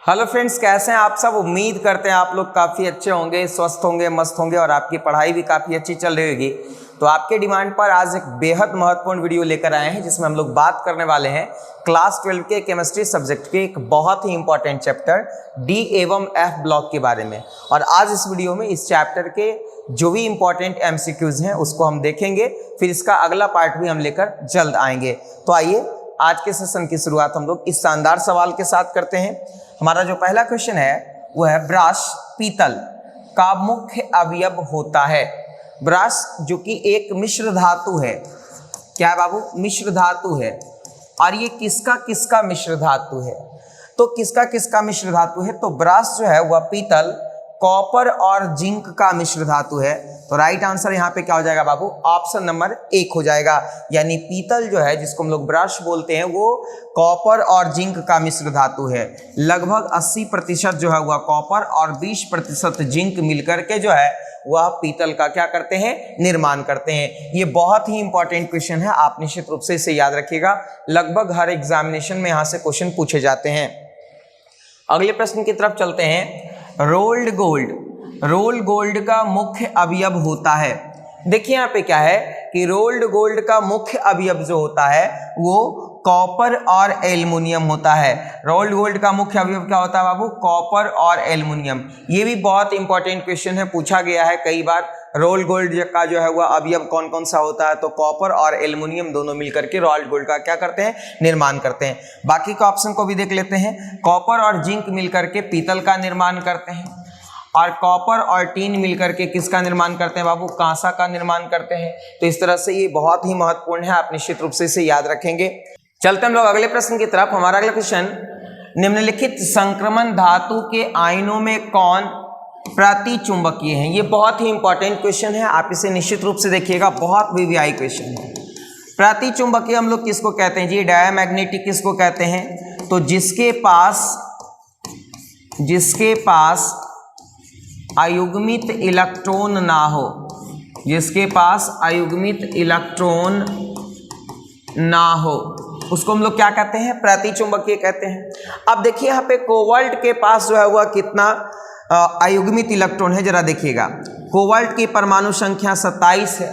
Hello friends, कैसे हैं आप सब। उम्मीद करते हैं आप लोग काफ़ी अच्छे होंगे, स्वस्थ होंगे, मस्त होंगे और आपकी पढ़ाई भी काफ़ी अच्छी चल रही होगी। तो आपके डिमांड पर आज एक बेहद महत्वपूर्ण वीडियो लेकर आए हैं जिसमें हम लोग बात करने वाले हैं क्लास 12 के केमिस्ट्री सब्जेक्ट के एक बहुत ही इंपॉर्टेंट चैप्टर डी एवं एफ ब्लॉक के बारे में। और आज इस वीडियो में इस चैप्टर के जो भी इंपॉर्टेंट एमसीक्यूज हैं उसको हम देखेंगे, फिर इसका अगला पार्ट भी हम लेकर जल्द आएंगे। तो आइए आज के सेशन की शुरुआत हम लोग इस शानदार सवाल के साथ करते हैं। हमारा जो पहला क्वेश्चन है वो है ब्रश पीतल का मुख्य अवयव होता है। ब्रश जो कि एक मिश्र धातु है, क्या है बाबू, मिश्र धातु है। और ये किसका किसका मिश्र धातु है, तो किसका किसका मिश्र धातु है, तो ब्रश जो है वह पीतल, कॉपर और जिंक का मिश्र धातु है। तो राइट आंसर यहाँ पे क्या हो जाएगा बाबू, ऑप्शन नंबर 1 हो जाएगा। यानी पीतल जो है जिसको हम लोग ब्रश बोलते हैं वो कॉपर और जिंक का मिश्र धातु है। लगभग 80% जो है वह कॉपर और 20% जिंक मिलकर के जो है वह पीतल का क्या करते हैं, निर्माण करते हैं। ये बहुत ही इंपॉर्टेंट क्वेश्चन है, आप निश्चित रूप से इसे याद रखिएगा। लगभग हर एग्जामिनेशन में यहाँ से क्वेश्चन पूछे जाते हैं। अगले प्रश्न की तरफ चलते हैं। रोल्ड गोल्ड का मुख्य अवयव होता है। देखिए यहाँ पे क्या है कि रोल्ड गोल्ड का मुख्य अवयव जो होता है वो कॉपर और एल्युमिनियम होता है। रोल्ड गोल्ड का मुख्य अवयव क्या होता है बाबू, कॉपर और एल्युमिनियम। ये भी बहुत इंपॉर्टेंट क्वेश्चन है, पूछा गया है कई बार। रोल्ड गोल्ड का जो है वह अवयव कौन कौन सा होता है, तो कॉपर और एल्युमिनियम दोनों मिलकर के रोल्ड गोल्ड का क्या करते हैं, निर्माण करते हैं। बाकी के ऑप्शन को भी देख लेते हैं। कॉपर और जिंक मिलकर के पीतल का निर्माण करते हैं, और कॉपर और टीन मिलकर के किसका निर्माण करते हैं बाबू, कांसा का निर्माण करते हैं। तो इस तरह से ये बहुत ही महत्वपूर्ण है, आप निश्चित रूप से इसे याद रखेंगे। चलते हम लोग अगले प्रश्न की तरफ। हमारा अगला क्वेश्चन, निम्नलिखित संक्रमण धातु के आयनों में कौन प्रति चुंबकीय है। ये बहुत ही इंपॉर्टेंट क्वेश्चन है, आप इसे निश्चित रूप से देखिएगा, बहुत वीवीआई क्वेश्चन है। प्रति चुंबकीय हम लोग किसको कहते हैं जी, डायमैग्नेटिक किसको कहते हैं, तो जिसके पास अयुग्मित इलेक्ट्रॉन ना हो, जिसके पास अयुग्मित इलेक्ट्रॉन ना हो उसको हम लोग क्या कहते हैं, प्रतिचुंबकीय कहते हैं। अब देखिए यहाँ पे कोबाल्ट के पास जो है वह कितना अयुग्मित इलेक्ट्रॉन है, जरा देखिएगा। कोबाल्ट की परमाणु संख्या 27 है,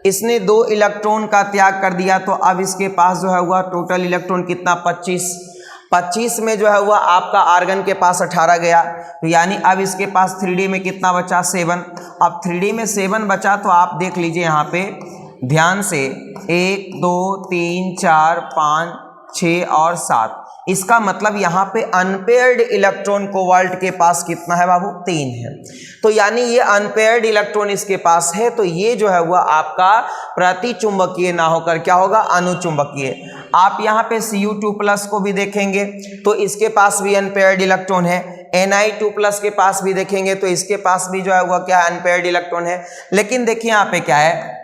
इसने 2 इलेक्ट्रॉन का त्याग कर दिया, तो अब इसके पास जो है वह टोटल इलेक्ट्रॉन कितना, 25 में जो है वह आपका आर्गन के पास 18 गया, तो यानी अब इसके पास 3D में कितना बचा, 7। अब 3D में 7 बचा, तो आप देख लीजिए यहाँ पे ध्यान से 1 2 3 4 5 6 और 7। इसका मतलब यहाँ पे अनपेयर्ड इलेक्ट्रॉन कोबाल्ट के पास कितना है बाबू, 3 है। तो यानी ये अनपेयर्ड इलेक्ट्रॉन इसके पास है, तो ये जो है वह आपका प्रतिचुंबकीय ना होकर क्या होगा, अनुचुंबकीय। आप यहाँ पे Cu2+ को भी देखेंगे तो इसके पास भी अनपेयर्ड इलेक्ट्रॉन है। Ni2+ के पास भी देखेंगे तो इसके पास भी जो है वह क्या, अनपेयर्ड इलेक्ट्रॉन है। लेकिन देखिए यहाँ पे क्या है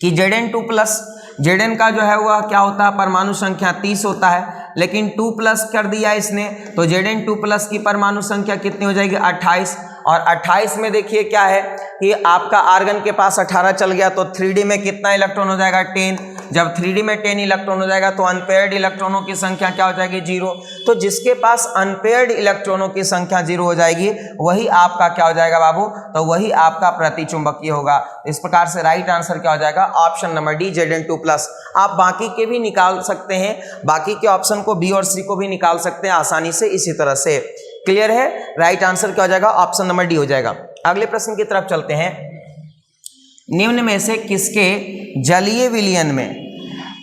कि Zn2+, Zn का जो है वह क्या होता है, परमाणु संख्या 30 होता है, लेकिन 2+ कर दिया इसने, तो Zn2+ की परमाणु संख्या कितनी हो जाएगी, 28। और 28 में देखिए क्या है कि आपका आर्गन के पास 18 चल गया, तो 3D में कितना इलेक्ट्रॉन हो जाएगा, 10। जब 3D में 10 इलेक्ट्रॉन हो जाएगा तो अनपेयर्ड इलेक्ट्रॉनों की संख्या क्या हो जाएगी, 0। तो जिसके पास अनपेयर्ड इलेक्ट्रॉनों की संख्या 0 हो जाएगी वही आपका क्या हो जाएगा बाबू, तो वही आपका प्रतिचुंबकीय होगा। इस प्रकार से राइट आंसर क्या हो जाएगा, ऑप्शन नंबर डी, Zn2+। आप बाकी के भी निकाल सकते हैं, बाकी के ऑप्शन को बी और सी को भी निकाल सकते हैं आसानी से, इसी तरह से। क्लियर है, राइट आंसर क्या हो जाएगा, ऑप्शन नंबर डी हो जाएगा। अगले प्रश्न की तरफ चलते हैं। निम्न में से किसके जलीय विलयन में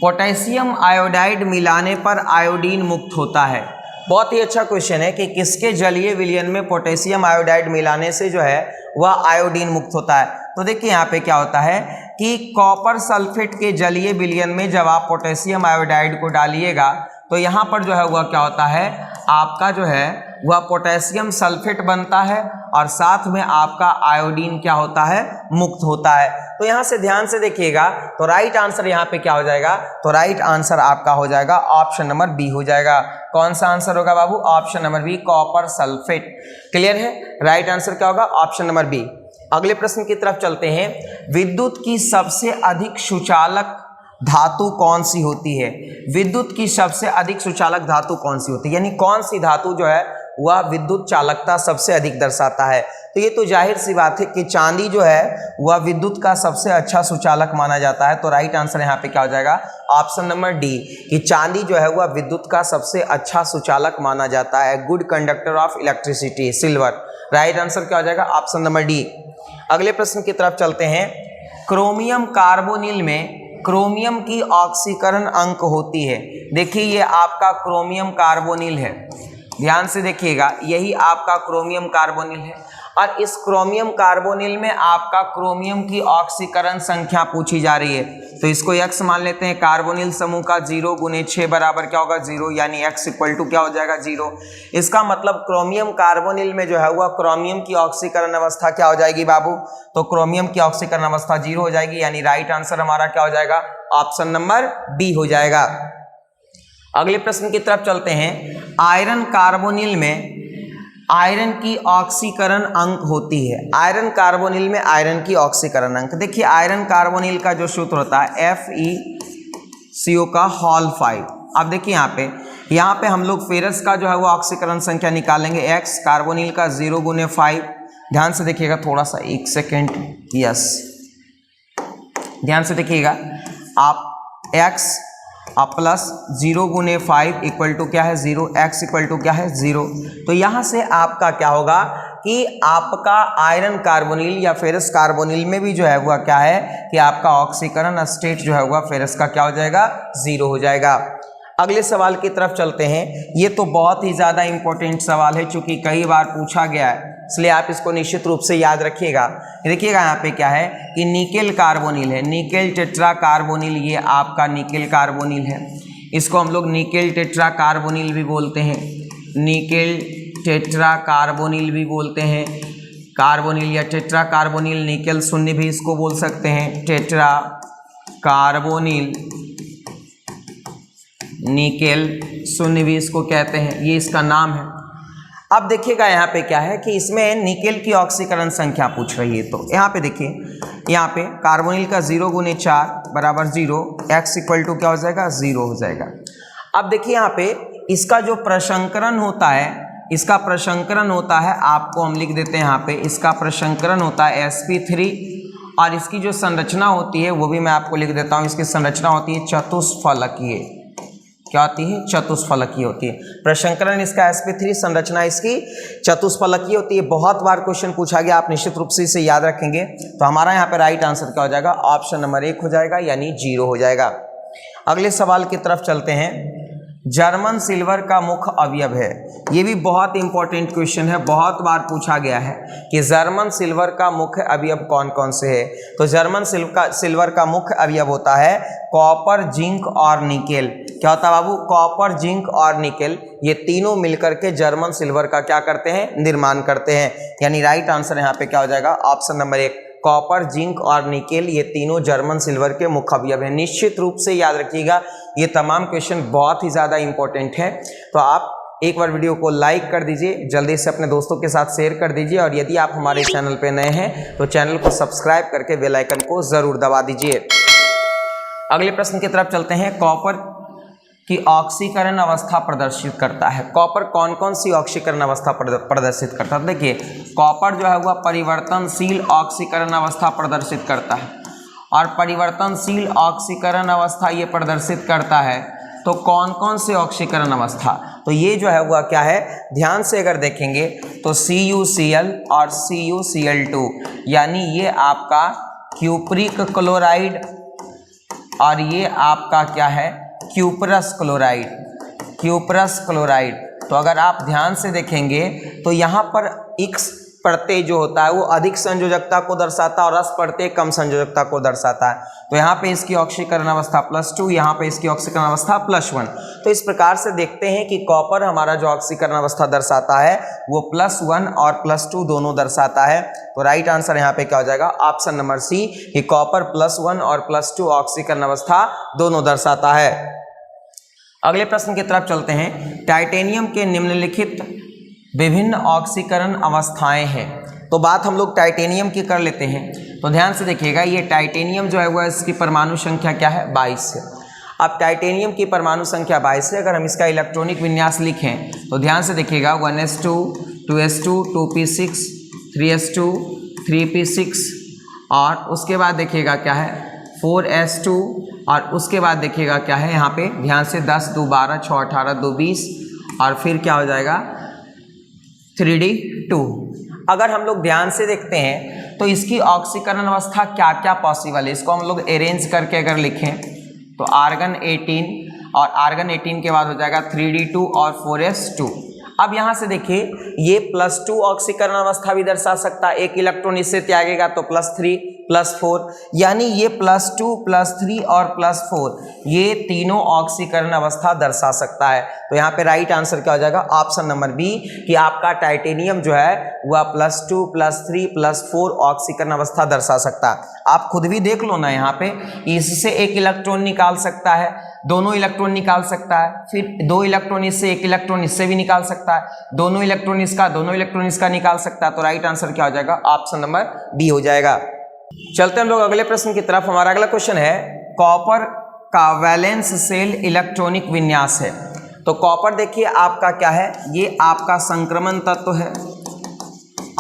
पोटेशियम आयोडाइड मिलाने पर आयोडीन मुक्त होता है। बहुत ही अच्छा क्वेश्चन है कि किसके जलीय विलयन में पोटेशियम आयोडाइड मिलाने से जो है वह आयोडीन मुक्त होता है। तो देखिए यहाँ पे क्या होता है कि कॉपर सल्फेट के जलीय विलयन में जब आप पोटेशियम आयोडाइड को डालिएगा तो यहाँ पर जो है वह क्या होता है, आपका जो है वह पोटेशियम सल्फेट बनता है और साथ में आपका आयोडीन क्या होता है, मुक्त होता है। तो यहाँ से ध्यान से देखिएगा, तो राइट आंसर यहाँ पे क्या हो जाएगा, तो राइट आंसर आपका हो जाएगा ऑप्शन नंबर बी हो जाएगा। कौन सा आंसर होगा बाबू, option number B, copper sulphate. Clear है, राइट आंसर क्या होगा, ऑप्शन नंबर बी। अगले प्रश्न की तरफ चलते हैं। विद्युत की सबसे अधिक सुचालक धातु कौन सी होती है? विद्युत की सबसे अधिक सुचालक धातु कौन सी होती है, यानी कौन सी धातु जो है वह विद्युत चालकता सबसे अधिक दर्शाता है। तो ये तो जाहिर सी बात है कि चांदी जो है वह विद्युत का सबसे अच्छा सुचालक माना जाता है। तो राइट आंसर यहाँ पे क्या हो जाएगा, ऑप्शन नंबर डी, कि चांदी जो है वह विद्युत का सबसे अच्छा सुचालक माना जाता है। Good conductor of electricity silver. Right answer क्या हो जाएगा, ऑप्शन नंबर डी। अगले प्रश्न की तरफ चलते हैं। क्रोमियम कार्बोनिल में क्रोमियम की ऑक्सीकरण अंक होती है। देखिए ये आपका क्रोमियम कार्बोनिल है, ध्यान से देखिएगा, यही आपका क्रोमियम कार्बोनिल है और इस क्रोमियम कार्बोनिल में आपका क्रोमियम की ऑक्सीकरण संख्या पूछी जा रही है। तो इसको x मान लेते हैं। कार्बोनिल समूह का 0 × 6 बराबर क्या होगा 0, यानी x इक्वल टू क्या हो जाएगा 0। इसका मतलब क्रोमियम कार्बोनिल में जो है वह क्रोमियम की ऑक्सीकरण अवस्था क्या हो जाएगी बाबू, तो क्रोमियम की ऑक्सीकरण अवस्था 0 हो जाएगी, यानी राइट आंसर हमारा क्या हो जाएगा, ऑप्शन नंबर डी हो जाएगा। अगले प्रश्न की तरफ चलते हैं। आयरन कार्बोनिल में आयरन की ऑक्सीकरण अंक होती है। आयरन कार्बोनिल में आयरन की ऑक्सीकरण अंक, देखिए आयरन कार्बोनिल का जो सूत्र होता है FeCO का होल 5। अब देखिए यहाँ पे हम लोग फेरस का जो है वो ऑक्सीकरण संख्या निकालेंगे x, कार्बोनिल का 0 × 5। ध्यान से देखिएगा, थोड़ा सा 1 सेकेंड, यस ध्यान से देखिएगा आप, x प्लस 0 × 5 इक्वल टू क्या है 0, x इक्वल टू क्या है 0। तो यहाँ से आपका क्या होगा कि आपका आयरन कार्बोनिल या फेरस कार्बोनिल में भी जो है वह क्या है कि आपका ऑक्सीकरण स्टेट जो है वह फेरस का क्या हो जाएगा 0 हो जाएगा। अगले सवाल की तरफ चलते हैं। ये तो बहुत ही ज़्यादा इंपॉर्टेंट सवाल है, चूँकि कई बार पूछा गया है, इसलिए आप इसको निश्चित रूप से याद रखिएगा। देखिएगा यहाँ पे क्या है कि निकेल कार्बोनिल है, निकेल टेट्रा कार्बोनिल, ये आपका निकेल कार्बोनिल है। इसको हम लोग निकेल टेट्रा कार्बोनिल भी बोलते हैं, निकेल टेट्रा कार्बोनिल भी बोलते हैं। कार्बोनिल या टेट्रा कार्बोनिल, निकेल शून्य भी इसको बोल सकते हैं, टेट्रा कार्बोनिल, निकेल शून्य भी इसको कहते हैं, ये इसका नाम है। अब देखिएगा यहाँ पे क्या है कि इसमें निकेल की ऑक्सीकरण संख्या पूछ रही है। तो यहाँ पे देखिए, यहाँ पे कार्बोनिल का 0 × 4 बराबर 0, x इक्वल टू क्या हो जाएगा 0 हो जाएगा। अब देखिए यहाँ पे इसका जो प्रसंकरण होता है, इसका प्रसंकरण होता है, आपको हम लिख देते हैं यहाँ पे, इसका प्रसंकरण होता है sp3 और इसकी जो संरचना होती है वो भी मैं आपको लिख देता हूँ। इसकी संरचना होती है चतुष्फलकीय, क्या होती है, चतुष्फलकीय होती है। प्रसंकरण इसका sp3, संरचना इसकी चतुष्फलकीय होती है। बहुत बार क्वेश्चन पूछा गया, आप निश्चित रूप से इसे याद रखेंगे। तो हमारा यहाँ पे राइट आंसर क्या हो जाएगा, ऑप्शन नंबर 1 हो जाएगा, यानी 0 हो जाएगा। अगले सवाल की तरफ चलते हैं। जर्मन सिल्वर का मुख्य अवयव है। ये भी बहुत इंपॉर्टेंट क्वेश्चन है, बहुत बार पूछा गया है कि जर्मन सिल्वर का मुख्य अवयव कौन कौन से है। तो जर्मन सिल्वर का मुख्य अवयव होता है कॉपर, जिंक और निकेल। क्या होता है बाबू, कॉपर, जिंक और निकेल, ये तीनों मिलकर के जर्मन सिल्वर का क्या करते हैं, निर्माण करते हैं। यानी राइट आंसर यहाँ पे क्या हो जाएगा, ऑप्शन नंबर 1, कॉपर, जिंक और निकेल, ये तीनों जर्मन सिल्वर के मुख्य अवयव हैं। निश्चित रूप से याद रखिएगा, ये तमाम क्वेश्चन बहुत ही ज़्यादा इंपॉर्टेंट है। तो आप एक बार वीडियो को लाइक कर दीजिए, जल्दी से अपने दोस्तों के साथ शेयर कर दीजिए, और यदि आप हमारे चैनल पे नए हैं तो चैनल को सब्सक्राइब करके बेल आइकन को ज़रूर दबा दीजिए। अगले प्रश्न की तरफ चलते हैं। कॉपर की ऑक्सीकरण अवस्था प्रदर्शित करता है। कॉपर कौन कौन सी ऑक्सीकरण अवस्था प्रदर्शित करता है। देखिए कॉपर जो है वह परिवर्तनशील ऑक्सीकरण अवस्था प्रदर्शित करता है, और परिवर्तनशील ऑक्सीकरण अवस्था ये प्रदर्शित करता है। तो कौन कौन से ऑक्सीकरण अवस्था, तो ये जो है वह क्या है, ध्यान से अगर देखेंगे तो CuCl और CuCl2, यानी ये आपका क्यूपरिक क्लोराइड और ये आपका क्या है, क्यूपरस क्लोराइड, क्यूपरस क्लोराइड। तो अगर आप ध्यान से देखेंगे तो यहाँ पर X प्रत्यय जो होता है वो अधिक संयोजकता को दर्शाता है और रस प्रत्यय कम संयोजकता को दर्शाता है। तो यहाँ पे इसकी ऑक्सीकरण अवस्था +2, यहाँ पे इसकी ऑक्सीकरण अवस्था +1। तो इस प्रकार से देखते हैं कि कॉपर हमारा जो ऑक्सीकरण अवस्था दर्शाता है वो +1 और +2 दोनों दर्शाता है। तो राइट आंसर यहाँ पे क्या हो जाएगा, ऑप्शन नंबर सी, कि कॉपर +1 और +2 ऑक्सीकरण अवस्था दोनों दर्शाता है। अगले प्रश्न की तरफ चलते हैं। टाइटेनियम के निम्नलिखित विभिन्न ऑक्सीकरण अवस्थाएं हैं। तो बात हम लोग टाइटेनियम की कर लेते हैं। तो ध्यान से देखिएगा, ये टाइटेनियम जो है वह इसकी परमाणु संख्या क्या है, 22 है। अब टाइटेनियम की परमाणु संख्या 22 है। अगर हम इसका इलेक्ट्रॉनिक विन्यास लिखें तो ध्यान से देखिएगा 1s2 2s2 2p6 3s2 3p6 और उसके बाद देखिएगा क्या है 4s2 और उसके बाद देखिएगा क्या है यहाँ पे ध्यान से 10 2 12 6 18 2 20 और फिर क्या हो जाएगा 3d2। अगर हम लोग ध्यान से देखते हैं तो इसकी ऑक्सीकरण अवस्था क्या क्या पॉसिबल है, इसको हम लोग अरेंज करके अगर लिखें तो आर्गन 18 और आर्गन 18 के बाद हो जाएगा 3d2 और 4s2। अब यहाँ से देखिए ये +2 ऑक्सीकरण अवस्था भी दर्शा सकता है, एक इलेक्ट्रॉन इससे त्यागेगा तो +3 +4, यानी ये +2 +3 और +4 ये तीनों ऑक्सीकरण अवस्था दर्शा सकता है। तो यहाँ पे राइट आंसर क्या हो जाएगा ऑप्शन नंबर बी कि आपका टाइटेनियम जो है वह +2 +3 +4 ऑक्सीकरण अवस्था दर्शा सकता है। आप खुद भी देख लो ना, यहाँ पे इससे एक इलेक्ट्रॉन निकाल सकता है, दोनों इलेक्ट्रॉन निकाल सकता है, फिर 2 इलेक्ट्रॉन इससे, एक इलेक्ट्रॉन इससे भी निकाल सकता है, दोनों इलेक्ट्रॉन इसका निकाल सकता है। तो राइट आंसर क्या हो जाएगा ऑप्शन नंबर बी हो जाएगा। चलते हम लोग अगले प्रश्न की तरफ। हमारा अगला क्वेश्चन है कॉपर का वैलेंस शेल इलेक्ट्रॉनिक विन्यास है। तो कॉपर देखिए आपका क्या है, ये आपका संक्रमण तत्व है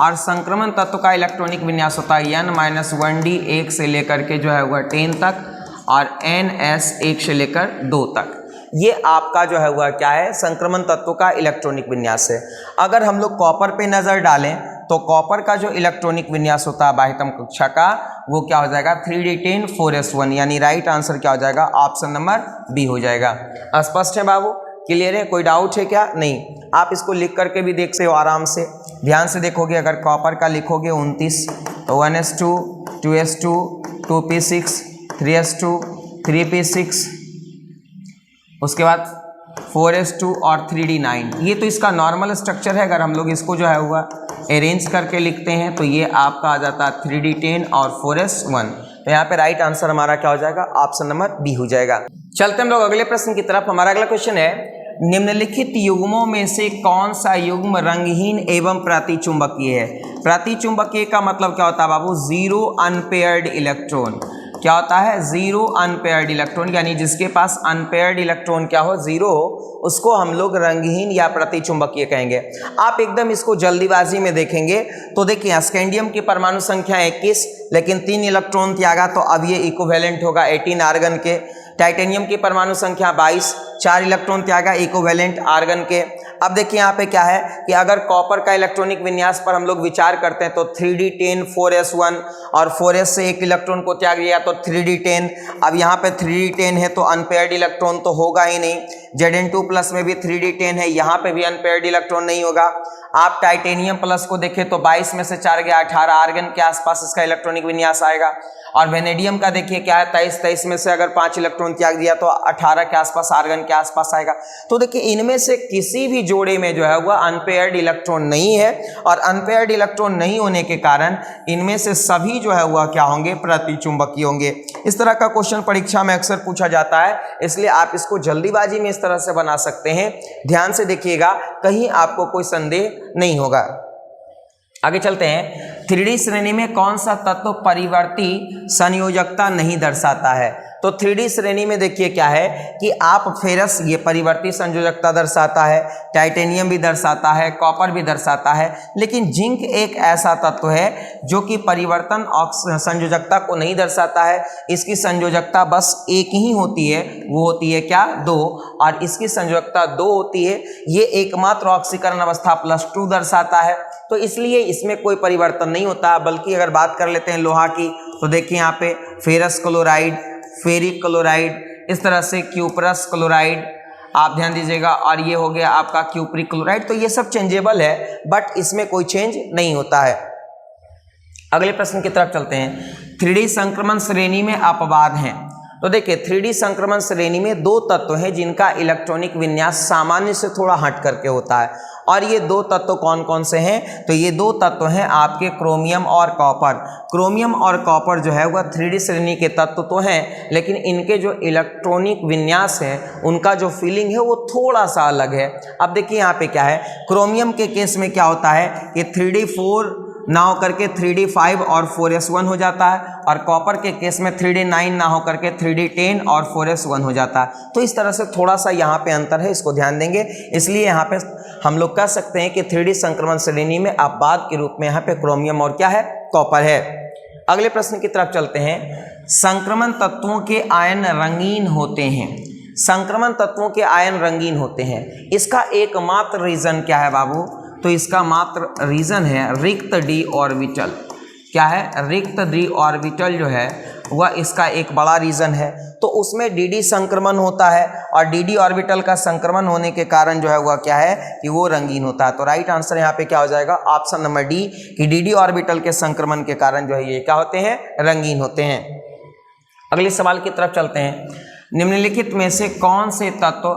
और संक्रमण तत्व का इलेक्ट्रॉनिक विन्यास होता है n-1d 1 से लेकर के जो है वह 10 तक और ns 1 से लेकर 2 तक। ये आपका जो है वह क्या है संक्रमण तत्व का इलेक्ट्रॉनिक विन्यास है। अगर हम लोग कॉपर पे नजर डालें तो कॉपर का जो इलेक्ट्रॉनिक विन्यास होता है बाह्यतम कक्षा का वो क्या हो जाएगा 3d10 4s1, यानी राइट आंसर क्या हो जाएगा ऑप्शन नंबर बी हो जाएगा। स्पष्ट है बाबू, क्लियर है, कोई डाउट है क्या? नहीं, आप इसको लिख करके भी देख सकते हो आराम से। ध्यान से देखोगे, अगर कॉपर का लिखोगे 29 तो 1s2 2s2 2p6 3s2 3p6 उसके बाद 4s2 और 3d9। ये तो इसका नॉर्मल स्ट्रक्चर है। अगर हम लोग इसको जो है हुआ अरेंज करके लिखते हैं तो ये आपका आ जाता है 3d10 और 4s1। तो यहाँ पे राइट आंसर हमारा क्या हो जाएगा ऑप्शन नंबर बी हो जाएगा। चलते हम लोग अगले प्रश्न की तरफ। हमारा अगला क्वेश्चन है निम्नलिखित युग्मों में से कौन सा युग्म रंगहीन एवं प्रतिचुंबकीय है। प्रतिचुंबकीय का मतलब क्या होता है बाबू, 0 अनपेयर्ड इलेक्ट्रॉन। क्या होता है 0 अनपेयर्ड इलेक्ट्रॉन, यानी जिसके पास अनपेयर्ड इलेक्ट्रॉन क्या हो 0 हो उसको हम लोग रंगहीन या प्रतिचुंबकीय कहेंगे। आप एकदम इसको जल्दीबाजी में देखेंगे तो देखिए स्कैंडियम की परमाणु संख्या 21 लेकिन 3 इलेक्ट्रॉन त्यागा तो अब ये इक्विवेलेंट होगा 18 आर्गन के। टाइटेनियम की परमाणु संख्या 22, 4 इलेक्ट्रॉन त्यागा इक्विवेलेंट आर्गन के। अब देखिए यहाँ पे क्या है कि अगर कॉपर का इलेक्ट्रॉनिक विन्यास पर हम लोग विचार करते हैं तो 3d10 4s1 और 4s से एक इलेक्ट्रॉन को त्याग दिया तो 3d10। अब यहाँ पे 3d10 है तो अनपेयर्ड इलेक्ट्रॉन तो होगा ही नहीं। Zn2 प्लस में भी 3d10 है, यहाँ पे भी अनपेयर्ड इलेक्ट्रॉन नहीं होगा। आप टाइटेनियम प्लस को देखें तो 22 में से 4 गया 18 आर्गन के आसपास इसका इलेक्ट्रॉनिक विन्यास आएगा। और वेनेडियम का देखिए क्या है 23 में से अगर 5 इलेक्ट्रॉन त्याग दिया तो 18 के आसपास आर्गन के आसपास आएगा। तो देखिए इनमें से किसी भी जोड़े में जो है वह अनपेयर्ड इलेक्ट्रॉन नहीं है और अनपेयर्ड इलेक्ट्रॉन नहीं होने के कारण इनमें से सभी जो है वह क्या होंगे प्रतिचुंबकीय होंगे। इस तरह का क्वेश्चन परीक्षा में अक्सर पूछा जाता है, इसलिए आप इसको जल्दीबाजी में इस तरह से बना सकते हैं। ध्यान से देखिएगा, कहीं आपको कोई संदेह नहीं होगा। आगे चलते हैं। 3D श्रेणी में कौन सा तत्व परिवर्ती संयोजकता नहीं दर्शाता है। तो 3D श्रेणी में देखिए क्या है कि आप फेरस ये परिवर्ती संयोजकता दर्शाता है, टाइटेनियम भी दर्शाता है, कॉपर भी दर्शाता है, लेकिन जिंक एक ऐसा तत्व है जो कि परिवर्तन संयोजकता को नहीं दर्शाता है। इसकी संयोजकता बस एक ही होती है, वो होती है क्या 2, और इसकी संयोजकता 2 होती है। ये एकमात्र ऑक्सीकरण अवस्था +2 दर्शाता है, तो इसलिए इसमें कोई परिवर्तन नहीं होता। बल्कि अगर बात कर लेते हैं लोहा की तो देखिए यहाँ पे फेरस क्लोराइड, फेरिक क्लोराइड, इस तरह से क्यूपरस क्लोराइड आप ध्यान दीजिएगा, और ये हो गया आपका क्यूपरिक क्लोराइड। तो ये सब चेंजेबल है बट इसमें कोई चेंज नहीं होता है। अगले प्रश्न की तरफ चलते हैं। 3D संक्रमण श्रेणी में अपवाद हैं। तो देखिए 3D संक्रमण श्रेणी में 2 तत्व हैं जिनका इलेक्ट्रॉनिक विन्यास सामान्य से थोड़ा हट करके होता है, और ये 2 तत्व कौन कौन से हैं। तो ये 2 तत्व हैं आपके क्रोमियम और कॉपर। क्रोमियम और कॉपर जो है वह 3D श्रेणी के तत्व तो हैं, लेकिन इनके जो इलेक्ट्रॉनिक विन्यास है उनका जो फीलिंग है वो थोड़ा सा अलग है। अब देखिए यहाँ पे क्या है, क्रोमियम के केस में क्या होता है कि 3D4 ना होकर के 3d5 और 4s1 हो जाता है, और कॉपर के केस में 3d9 ना होकर के 3d10 और 4s1 हो जाता है। तो इस तरह से थोड़ा सा यहाँ पे अंतर है, इसको ध्यान देंगे। इसलिए यहाँ पे हम लोग कह सकते हैं कि 3d संक्रमण श्रेणी में अपवाद के रूप में यहाँ पे क्रोमियम और क्या है, कॉपर है। अगले प्रश्न की तरफ चलते हैं। संक्रमण तत्वों के आयन रंगीन होते हैं। संक्रमण तत्वों के आयन रंगीन होते हैं, इसका एकमात्र रीजन क्या है बाबू? तो इसका मात्र रीजन है रिक्त डी ऑर्बिटल। क्या है? रिक्त डी ऑर्बिटल जो है वह इसका एक बड़ा रीजन है। तो उसमें डी संक्रमण होता है, और डी ऑर्बिटल का संक्रमण होने के कारण जो है वह क्या है कि वो रंगीन होता है। तो राइट आंसर यहाँ पे क्या हो जाएगा? ऑप्शन नंबर डी, कि डी ऑर्बिटल के संक्रमण के कारण जो है ये क्या होते हैं? रंगीन होते हैं। अगले सवाल की तरफ चलते हैं। निम्नलिखित में से कौन से तत्व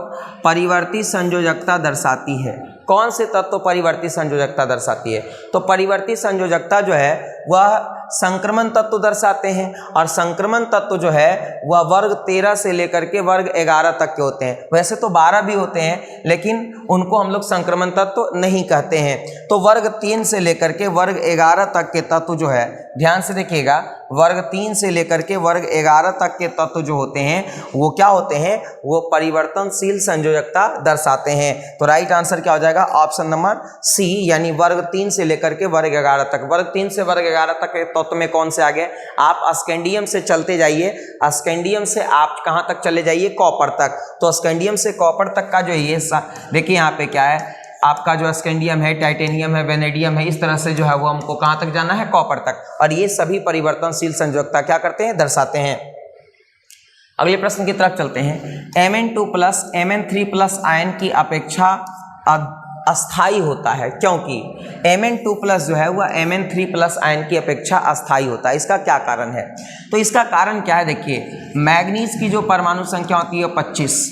परिवर्ती संयोजकता दर्शाती है? कौन से तत्व परिवर्ती संयोजकता दर्शाती है? तो परिवर्ती संयोजकता जो है वह संक्रमण तत्व दर्शाते हैं, और संक्रमण तत्व जो है वह वर्ग 13 से लेकर के वर्ग 11 तक के होते हैं। वैसे तो 12 भी होते हैं, लेकिन उनको हम लोग संक्रमण तत्व नहीं कहते हैं। तो वर्ग 3 से लेकर के वर्ग 11 तक के तत्व जो है, ध्यान से देखिएगा, वर्ग 3 से लेकर के वर्ग 11 तक के तत्व जो होते हैं वो क्या होते हैं? वो परिवर्तनशील संयोजकता दर्शाते हैं। तो राइट आंसर क्या हो जाएगा? ऑप्शन नंबर सी, यानी वर्ग 3 से लेकर के वर्ग 11 तक। वर्ग 3 से वर्ग 11 तक के तत्व में कौन से आ गए? आप स्कैंडियम से चलते जाइए, स्कैंडियम से आप कहाँ तक चले जाइए? कॉपर तक। तो स्कैंडियम से कॉपर तक का जो ये देखिए यहाँ पे क्या है, आपका जो स्कैंडियम है, टाइटेनियम है, वेनेडियम है, इस तरह से जो है वो हमको कहाँ तक जाना है? कॉपर तक। और ये सभी परिवर्तनशील संयोजकता क्या करते हैं? दर्शाते हैं। अगले प्रश्न की तरफ चलते हैं। Mn2+ Mn3+ आयन की अपेक्षा अस्थाई होता है, क्योंकि Mn2+ जो है वह Mn3+ आयन की अपेक्षा अस्थाई होता है। इसका क्या कारण है? तो इसका कारण क्या है? देखिए, मैग्नीज की जो परमाणु संख्या होती है 25।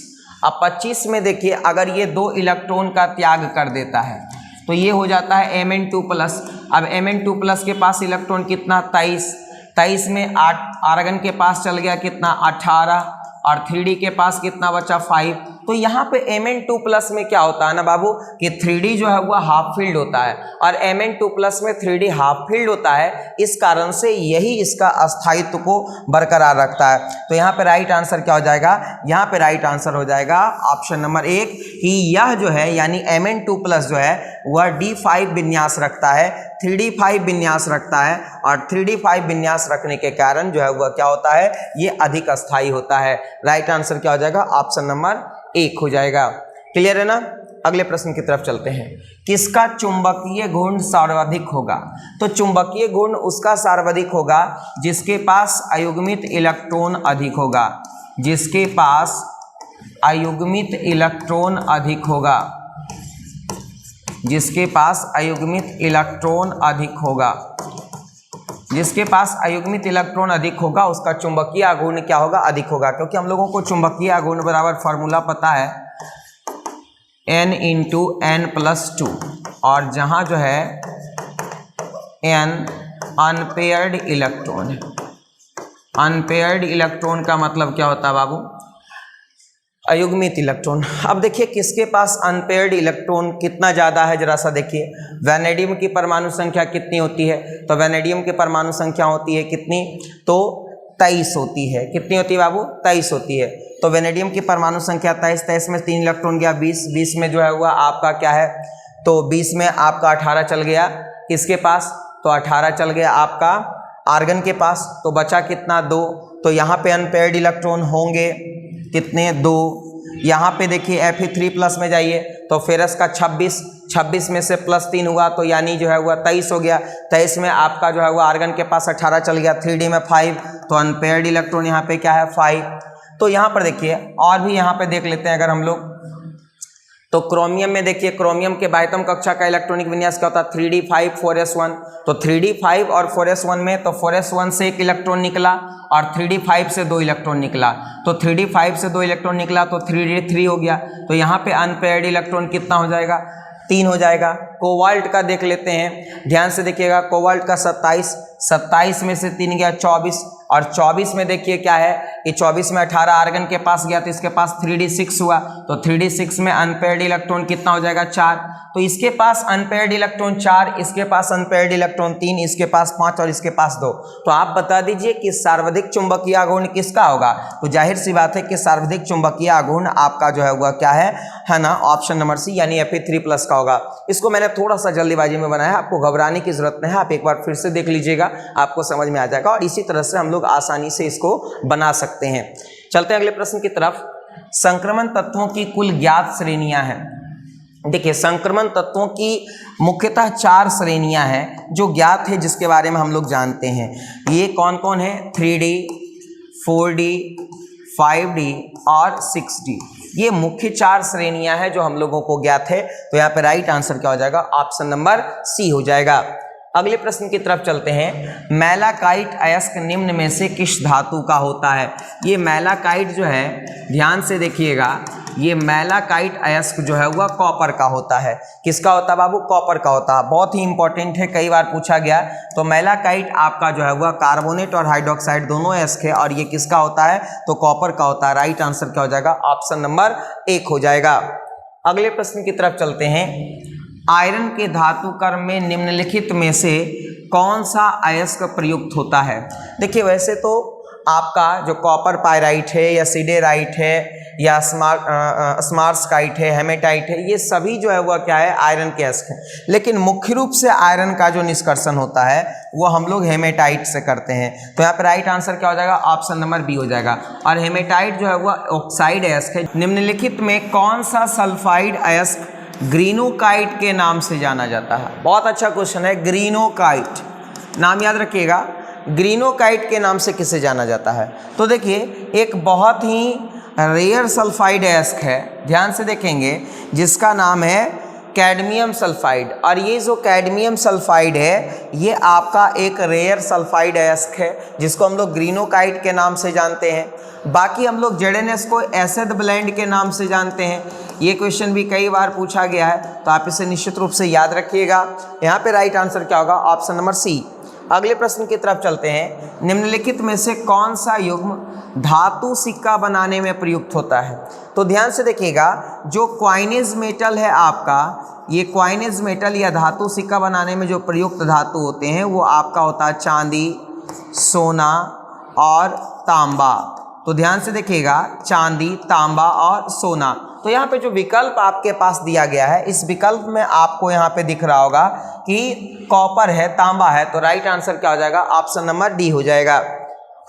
अब 25 में देखिए, अगर ये 2 इलेक्ट्रॉन का त्याग कर देता है तो ये हो जाता है Mn2+। अब Mn2+ के पास इलेक्ट्रॉन कितना? 23। 23 में 8 आर्गन के पास चल गया कितना? 18, और 3d के पास कितना बचा? 5। तो यहाँ पे Mn2+ में क्या होता है ना बाबू, कि 3d जो है वह हाफ फील्ड होता है, और Mn2+ में 3d हाफ फील्ड होता है। इस कारण से यही इसका अस्थायित्व को बरकरार रखता है। तो यहाँ पे राइट आंसर क्या हो जाएगा? यहाँ पे राइट आंसर हो जाएगा ऑप्शन नंबर 1, कि यह जो है यानी Mn2+ जो है वह D5 विन्यास रखता है, 3d5 विन्यास रखता है, और 3d5 विन्यास रखने के कारण जो है वह क्या होता है? ये अधिक अस्थायी होता है। राइट आंसर क्या हो जाएगा? ऑप्शन नंबर 1 हो जाएगा। क्लियर है ना? अगले प्रश्न की तरफ चलते हैं। किसका चुंबकीय गुण सर्वाधिक होगा? तो चुंबकीय गुण उसका सर्वाधिक होगा जिसके पास अयुग्मित इलेक्ट्रॉन अधिक होगा। जिसके पास अयुग्मित इलेक्ट्रॉन अधिक होगा। जिसके पास अयुग्मित इलेक्ट्रॉन अधिक होगा। जिसके पास अयुग्मित इलेक्ट्रॉन अधिक होगा उसका चुंबकीय आघूर्ण क्या होगा? अधिक होगा। क्योंकि हम लोगों को चुंबकीय आघूर्ण बराबर फॉर्मूला पता है, n × n+2, और जहां जो है n अनपेयर्ड इलेक्ट्रॉन है। अनपेयर्ड इलेक्ट्रॉन का मतलब क्या होता है बाबू? अयुग्मित इलेक्ट्रॉन। अब देखिए किसके पास अनपेयर्ड इलेक्ट्रॉन कितना ज़्यादा है, जरा सा देखिए। वैनेडियम की परमाणु संख्या कितनी होती है? तो वैनेडियम की परमाणु संख्या होती है कितनी? तो 23 होती है। कितनी होती है बाबू? 23 होती है। तो वैनेडियम की परमाणु संख्या 23, 23 में 3 इलेक्ट्रॉन गया 20, 20 में जो है हुआ आपका क्या है? तो 20 में आपका 18 चल गया किसके पास? तो 18 चल गया आपका आर्गन के पास। तो बचा कितना? 2। तो यहाँ पे अनपेयर्ड इलेक्ट्रॉन होंगे कितने? 2। यहाँ पे देखिए Fe3+ में जाइए तो फेरस का 26, 26 में से +3 हुआ तो यानी जो है हुआ 23 हो गया। 23 में आपका जो है वो आर्गन के पास 18 चल गया, 3d में 5, तो अनपेयर्ड इलेक्ट्रॉन यहाँ पे क्या है? 5। तो यहाँ पर देखिए और भी यहाँ पे देख लेते हैं अगर हम लोग, तो क्रोमियम में देखिए, क्रोमियम के बाह्यतम कक्षा का इलेक्ट्रॉनिक विन्यास क्या होता है? 3d5 4s1। तो 3d5 और 4s1 में, तो 4s1 से 1 इलेक्ट्रॉन निकला और 3d5 से 2 इलेक्ट्रॉन निकला। तो 3d5 से 2 इलेक्ट्रॉन निकला तो 3d3 हो गया। तो यहाँ पे अनपेयर्ड इलेक्ट्रॉन कितना हो जाएगा? 3 हो जाएगा। कोबाल्ट का देख लेते हैं, ध्यान से देखिएगा। कोबाल्ट का 27, 27 में से 3 गया 24, और 24 में देखिए क्या है कि 24 में 18 आर्गन के पास गया तो इसके पास 3d6 हुआ, तो 3d6 में अनपेयर्ड इलेक्ट्रॉन कितना हो जाएगा 4, तो इसके पास अनपेयर्ड इलेक्ट्रॉन 4, इसके पास अनपेयर्ड इलेक्ट्रॉन 3, इसके पास 5 और इसके पास 2। तो आप बता दीजिए कि सर्वाधिक चुंबकीय आघूर्ण किसका होगा, तो जाहिर सी बात है कि सर्वाधिक चुंबकीय आघूर्ण आपका जो है हुआ क्या है ना, ऑप्शन नंबर सी यानी Fe3+ का होगा। इसको मैंने थोड़ा सा जल्दीबाजी में बनाया, आपको घबराने की जरूरत नहीं है, आप एक बार फिर से देख लीजिएगा, आपको समझ में आ जाएगा, और इसी तरह से हम लोग आसानी से इसको बना सकते हैं। चलते हैं अगले प्रश्न की तरफ। संक्रमण तत्वों की कुल ज्ञात श्रेणियां हैं। देखिए संक्रमण तत्वों की मुख्यतः 4 श्रेणियां हैं जो ज्ञात है, जिसके बारे में हम लोग जानते हैं। ये कौन कौन है, 3D, 4D, 5D और 6D। ये मुख्य 4 श्रेणियां हैं जो हम लोगों को ज्ञात है। तो यहाँ पे राइट आंसर क्या हो जाएगा, ऑप्शन नंबर सी हो जाएगा। अगले प्रश्न की तरफ चलते हैं। मैलाकाइट अयस्क निम्न में से किस धातु का होता है। ये मैलाकाइट जो है, ध्यान से देखिएगा, ये मैलाकाइट अयस्क जो है वह कॉपर का होता है। किसका होता है बाबू, कॉपर का होता है। बहुत ही इंपॉर्टेंट है, कई बार पूछा गया। तो मैलाकाइट आपका जो है वह कार्बोनेट और हाइड्रोक्साइड दोनों अयस्क है, और ये किसका होता है, तो कॉपर का होता है। राइट आंसर क्या हो जाएगा, ऑप्शन नंबर 1 हो जाएगा। अगले प्रश्न की तरफ चलते हैं। आयरन के धातु कर्म में निम्नलिखित में से कौन सा अयस्क प्रयुक्त होता है। देखिए वैसे तो आपका जो कॉपर पायराइट है या सिडेराइट है या स्मार्टस्काइट है, हेमेटाइट है, ये सभी जो है वह क्या है, आयरन के अयस्क हैं। लेकिन मुख्य रूप से आयरन का जो निष्कर्षण होता है वो हम लोग हेमेटाइट से करते हैं। तो यहाँ पे राइट आंसर क्या हो जाएगा, ऑप्शन नंबर बी हो जाएगा। और हेमेटाइट जो है वह ऑक्साइड अयस्क है। निम्नलिखित में कौन सा सल्फाइड अयस्क ग्रीनोकाइट के नाम से जाना जाता है। बहुत अच्छा क्वेश्चन है, ग्रीनोकाइट नाम याद रखिएगा। ग्रीनोकाइट के नाम से किसे जाना जाता है, तो देखिए एक बहुत ही रेयर सल्फाइड अयस्क है, ध्यान से देखेंगे, जिसका नाम है कैडमियम सल्फाइड। और ये जो कैडमियम सल्फाइड है ये आपका एक रेयर सल्फाइड अयस्क है, जिसको हम लोग ग्रीनोकाइट के नाम से जानते हैं। बाकी हम लोग ZnS को एसिड ब्लेंड के नाम से जानते हैं। ये क्वेश्चन भी कई बार पूछा गया है, तो आप इसे निश्चित रूप से याद रखिएगा। यहाँ पे राइट आंसर क्या होगा, ऑप्शन नंबर सी। अगले प्रश्न की तरफ चलते हैं। निम्नलिखित में से कौन सा युग्म धातु सिक्का बनाने में प्रयुक्त होता है। तो ध्यान से देखिएगा, जो क्वाइनेज मेटल है आपका, ये क्वाइनेज मेटल या धातु सिक्का बनाने में जो प्रयुक्त धातु होते हैं वो आपका होता है चांदी, सोना और तांबा। तो ध्यान से देखिएगा, चांदी, तांबा और सोना। तो यहाँ पे जो विकल्प आपके पास दिया गया है, इस विकल्प में आपको यहाँ पे दिख रहा होगा कि कॉपर है, तांबा है। तो राइट आंसर क्या हो जाएगा, ऑप्शन नंबर डी हो जाएगा।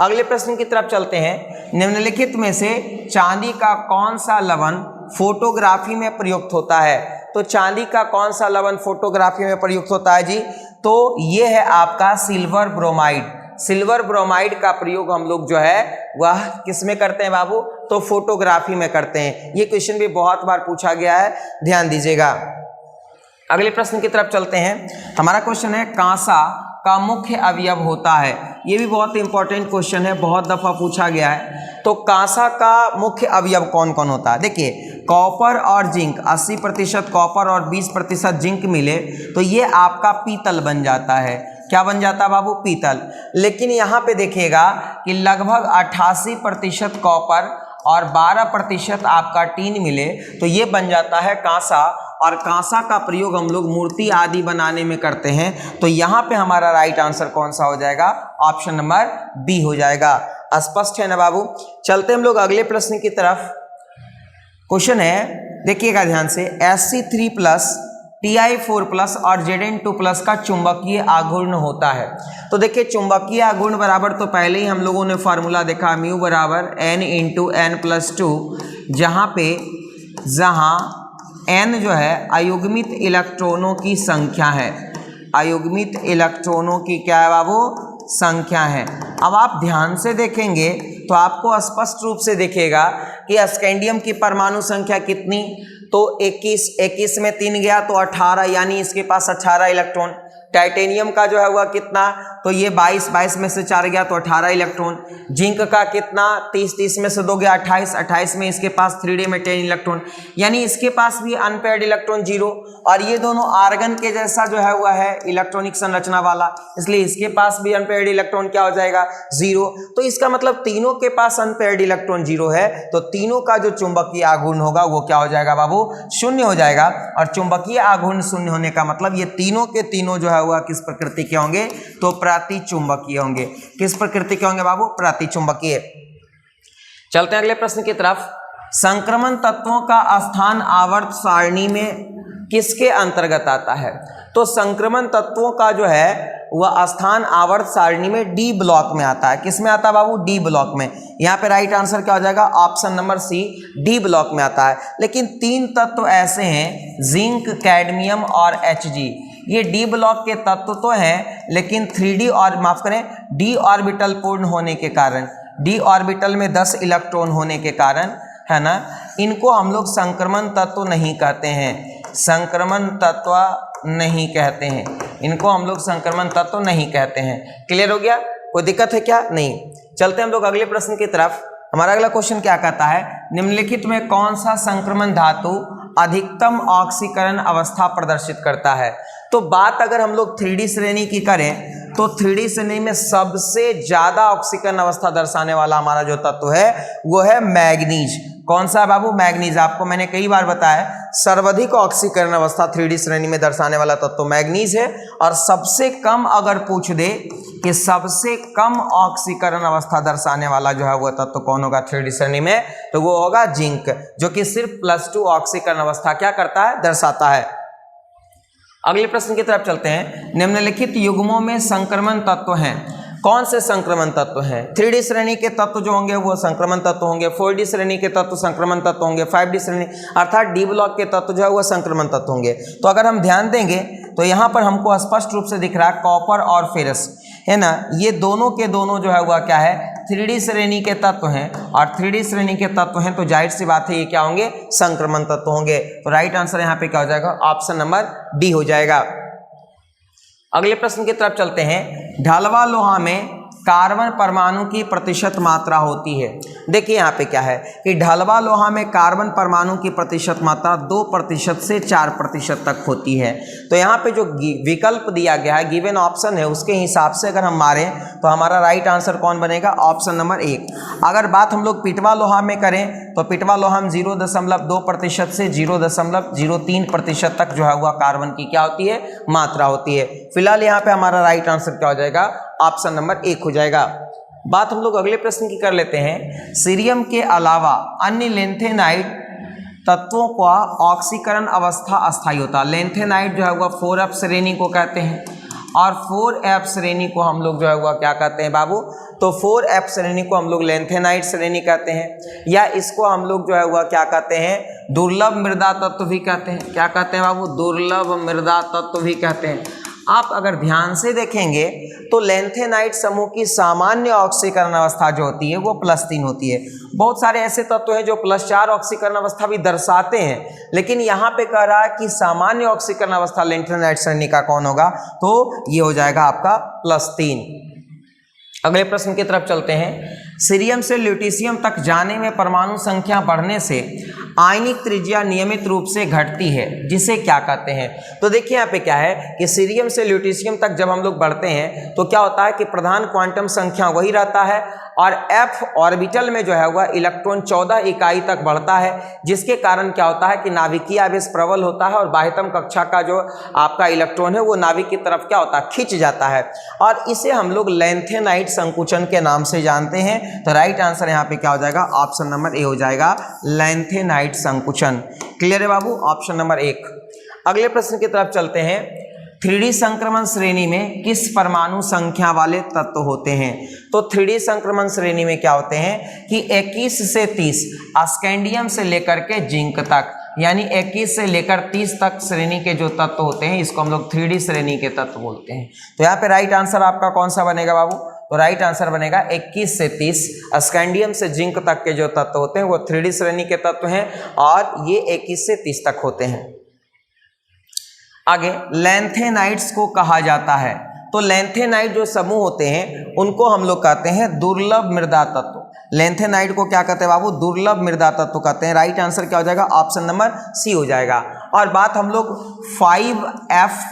अगले प्रश्न की तरफ चलते हैं। निम्नलिखित में से चांदी का कौन सा लवण फोटोग्राफी में प्रयुक्त होता है। तो चांदी का कौन सा लवण फोटोग्राफी में प्रयुक्त होता है जी, तो ये है आपका सिल्वर ब्रोमाइड। सिल्वर ब्रोमाइड का प्रयोग हम लोग जो है वह किस में करते हैं बाबू, तो फोटोग्राफी में करते हैं। ये क्वेश्चन भी बहुत बार पूछा गया है, ध्यान दीजिएगा। अगले प्रश्न की तरफ चलते हैं। हमारा क्वेश्चन है, कांसा का मुख्य अवयव होता है। ये भी बहुत इंपॉर्टेंट क्वेश्चन है, बहुत दफा पूछा गया है। तो कांसा का मुख्य अवयव कौन कौन होता है। देखिए कॉपर और जिंक, 80% कॉपर और 20% जिंक मिले तो ये आपका पीतल बन जाता है। क्या बन जाता है बाबू, पीतल। लेकिन यहाँ पे देखिएगा कि लगभग 88% कॉपर और 12% आपका टीन मिले तो ये बन जाता है कांसा। और कांसा का प्रयोग हम लोग मूर्ति आदि बनाने में करते हैं। तो यहाँ पे हमारा राइट आंसर कौन सा हो जाएगा, ऑप्शन नंबर बी हो जाएगा। स्पष्ट है ना बाबू। चलते हम लोग अगले प्रश्न की तरफ। क्वेश्चन है, देखिएगा ध्यान से, Sc3+, Ti4+ और Zn2+ का चुंबकीय आघूर्ण होता है। तो देखिए चुंबकीय आघूर्ण बराबर, तो पहले ही हम लोगों ने फार्मूला देखा, म्यू बराबर n × n+2, जहाँ n जो है अयुग्मित इलेक्ट्रॉनों की संख्या है। अयुग्मित इलेक्ट्रॉनों की क्या है बाबू, संख्या है। अब आप ध्यान से देखेंगे तो आपको स्पष्ट रूप से दिखेगा कि स्कैंडियम की परमाणु संख्या कितनी, तो 21 में 3 गया तो 18, यानी इसके पास 18 इलेक्ट्रॉन। टाइटेनियम का जो है हुआ कितना, तो ये 22 में से 4 गया तो 18 इलेक्ट्रॉन। जिंक का कितना, 30 में से 2 गया 28 में इसके पास 3d में 10 इलेक्ट्रॉन, यानी इसके पास भी अनपेयर्ड इलेक्ट्रॉन 0। और ये दोनों आर्गन के जैसा जो है हुआ है इलेक्ट्रॉनिक संरचना वाला, इसलिए इसके पास भी अनपेयर्ड इलेक्ट्रॉन क्या हो जाएगा, 0। तो इसका मतलब तीनों के पास अनपेयर्ड इलेक्ट्रॉन 0 है, तो तीनों का जो चुंबकीय आघूर्ण होगा वो क्या हो जाएगा बाबू, 0 हो जाएगा। और चुंबकीय आघूर्ण 0 होने का मतलब ये तीनों के तीनों जो है हुआ किस प्रकृति के होंगे, तो प्रतिचुंबकीय होंगे। किस प्रकृति के होंगे बाबू, प्रतिचुंबकीय। चलते हैं अगले प्रश्न की तरफ। संक्रमण तत्वों का स्थान आवर्त सारणी में किसके अंतर्गत आता है, तो संक्रमण तत्वों का जो है वह स्थान आवर्त सारणी में डी ब्लॉक में आता है। किस में आता है बाबू, डी ब्लॉक में। यहाँ पे राइट आंसर क्या हो जाएगा, option number C, D block में आता है। लेकिन 3 तत्व ऐसे हैं, जिंक, कैडमियम और Hg, ये डी ब्लॉक के तत्व तो हैं, लेकिन 3d और माफ करें डी ऑर्बिटल पूर्ण होने के कारण, डी ऑर्बिटल में 10 इलेक्ट्रॉन होने के कारण, है ना, इनको हम लोग संक्रमण तत्व नहीं कहते हैं, संक्रमण तत्व नहीं कहते हैं, इनको हम लोग संक्रमण तत्व नहीं कहते हैं। क्लियर हो गया, कोई दिक्कत है क्या, नहीं। चलते हैं हम लोग अगले प्रश्न की तरफ। हमारा अगला क्वेश्चन क्या कहता है, निम्नलिखित में कौन सा संक्रमण धातु अधिकतम ऑक्सीकरण अवस्था प्रदर्शित करता है। तो बात अगर हम लोग 3D श्रेणी की करें तो 3D श्रेणी में सबसे ज्यादा ऑक्सीकरण अवस्था दर्शाने वाला हमारा जो तत्व है वो है मैग्नीज। कौन सा बाबू, मैग्नीज। आपको मैंने कई बार बताया सर्वाधिक ऑक्सीकरण अवस्था 3D श्रेणी में दर्शाने वाला तत्व मैग्नीज है। और सबसे कम अगर पूछ दे कि सबसे कम ऑक्सीकरण अवस्था दर्शाने वाला जो है वह तत्व कौन होगा 3D श्रेणी में, तो वो होगा जिंक, जो कि सिर्फ +2 ऑक्सीकरण अवस्था क्या करता है, दर्शाता है। अगले प्रश्न की तरफ चलते हैं। निम्नलिखित युग्मों में संक्रमण तत्व हैं, कौन से संक्रमण तत्व हैं। 3D श्रेणी के तत्व जो होंगे वो संक्रमण तत्व होंगे, 4D श्रेणी के तत्व संक्रमण तत्व होंगे, 5D श्रेणी अर्थात डी ब्लॉक के तत्व जो है वो संक्रमण तत्व होंगे। तो अगर हम ध्यान देंगे तो यहाँ पर हमको स्पष्ट रूप से दिख रहा है कॉपर और फेरस, है ना, ये दोनों के दोनों जो है वह क्या है 3D श्रेणी के तत्व हैं। और 3D श्रेणी के तत्व हैं तो जाहिर सी बात है ये क्या होंगे, संक्रमण तत्व होंगे। तो राइट आंसर यहाँ पे क्या हो जाएगा, ऑप्शन नंबर डी हो जाएगा। अगले प्रश्न की तरफ चलते हैं। ढलवा लोहा में कार्बन परमाणु की प्रतिशत मात्रा होती है। देखिए यहाँ पे क्या है कि ढलवा लोहा में कार्बन परमाणु की प्रतिशत मात्रा 2% से 4% तक होती है। तो यहाँ पे जो विकल्प दिया गया है, गिवन ऑप्शन है, उसके हिसाब से अगर हम मारें तो हमारा राइट आंसर कौन बनेगा, ऑप्शन नंबर 1। अगर बात हम लोग पिटवा लोहा में करें तो पिटवा लोहा में 0.2% से 0.03% तक जो है वह कार्बन की क्या होती है, मात्रा होती है। फिलहाल यहाँ पे हमारा राइट आंसर क्या हो जाएगा, ऑप्शन नंबर 1 हो जाएगा। बात हम लोग अगले प्रश्न की कर लेते हैं। सीरियम के अलावा अन्य लेंथेनाइड तत्वों का ऑक्सीकरण अवस्था अस्थायी होता है। लेंथेनाइड जो है वह 4F श्रेणी को कहते हैं और 4F श्रेणी को हम लोग जो है वह क्या कहते हैं बाबू, तो 4F श्रेणी को हम लोग लेंथेनाइड श्रेणी कहते हैं, या इसको हम लोग जो है वह क्या कहते हैं, दुर्लभ मृदा तत्व भी कहते हैं। क्या कहते हैं बाबू, दुर्लभ मृदा तत्व भी कहते हैं। आप अगर ध्यान से देखेंगे तो लेंथेनाइड समूह की सामान्य ऑक्सीकरण अवस्था जो होती है वो +3 होती है। बहुत सारे ऐसे तत्व हैं जो +4 ऑक्सीकरण अवस्था भी दर्शाते हैं, लेकिन यहाँ पे कह रहा है कि सामान्य ऑक्सीकरण अवस्था लेंथेनाइड श्रेणी का कौन होगा, तो ये हो जाएगा आपका +3। अगले प्रश्न की तरफ चलते हैं। सीरियम से ल्यूटीशियम तक जाने में परमाणु संख्या बढ़ने से आयनिक त्रिज्या नियमित रूप से घटती है, जिसे क्या कहते हैं। तो देखिए यहाँ पे क्या है कि सीरियम से ल्यूटीशियम तक जब हम लोग बढ़ते हैं तो क्या होता है कि प्रधान क्वांटम संख्या वही रहता है और f ऑर्बिटल में जो है वह इलेक्ट्रॉन 14 इकाई तक बढ़ता है, जिसके कारण क्या होता है कि नाभिकीय आवेश प्रबल होता है और बाह्यतम कक्षा का जो आपका इलेक्ट्रॉन है वो नाभिक की तरफ क्या होता है, खिंच जाता है, और इसे हम लोग लेंथेनाइड संकुचन के नाम से जानते हैं। तो राइट आंसर यहाँ पे क्या हो जाएगा, ऑप्शन नंबर ए हो जाएगा, लेंथेनाइड संकुचन। क्लियर है बाबू, ऑप्शन नंबर 1। अगले प्रश्न की तरफ चलते हैं। 3D संक्रमण श्रेणी में किस परमाणु संख्या वाले तत्व होते हैं। तो 3D संक्रमण श्रेणी में क्या होते हैं कि 21 से 30 स्कैंडियम से लेकर के जिंक तक, यानी 21 से लेकर 30 तक श्रेणी के जो तत्व होते हैं इसको हम लोग 3D श्रेणी के तत्व बोलते हैं। तो यहाँ पे राइट आंसर आपका कौन सा बनेगा बाबू, तो राइट आंसर बनेगा 21 से 30 स्कैंडियम से जिंक तक के जो तत्व होते हैं वो 3D श्रेणी के तत्व हैं और ये 21 से 30 तक होते हैं। आगे लैंथेनाइड्स को कहा जाता है। तो लैंथेनाइड जो समूह होते हैं उनको हम लोग कहते हैं दुर्लभ मृदा तत्व। लैंथेनाइड को क्या कहते हैं बाबू? दुर्लभ मृदा तत्व कहते हैं। राइट आंसर क्या हो जाएगा? ऑप्शन नंबर सी हो जाएगा। और बात हम लोग 5F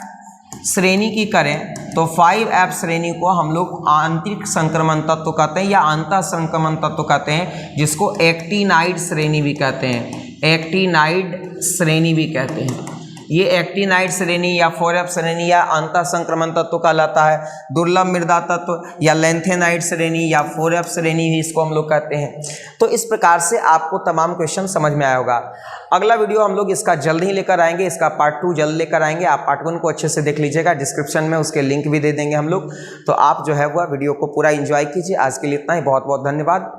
श्रेणी की करें तो 5F श्रेणी को हम लोग आंतरिक संक्रमण तत्व कहते हैं या अंतः संक्रमण तत्व कहते हैं, जिसको एक्टिनाइड श्रेणी भी कहते हैं। एक्टिनाइड श्रेणी भी कहते हैं। ये एक्टिनाइड श्रेणी या 4F श्रेणी या अंतः संक्रमण तत्व कहलाता है। दुर्लभ मृदा तत्व या लैंथेनाइड श्रेणी या 4F श्रेणी भी इसको हम लोग कहते हैं। तो इस प्रकार से आपको तमाम क्वेश्चन समझ में आया होगा। अगला वीडियो हम लोग इसका जल्द ही लेकर आएंगे, इसका पार्ट 2 जल्द लेकर आएंगे। आप पार्ट 1 को अच्छे से देख लीजिएगा, डिस्क्रिप्शन में उसके लिंक भी दे देंगे हम लोग। तो आप जो है वह वीडियो को पूरा एंजॉय कीजिए। आज के लिए इतना ही, बहुत बहुत धन्यवाद।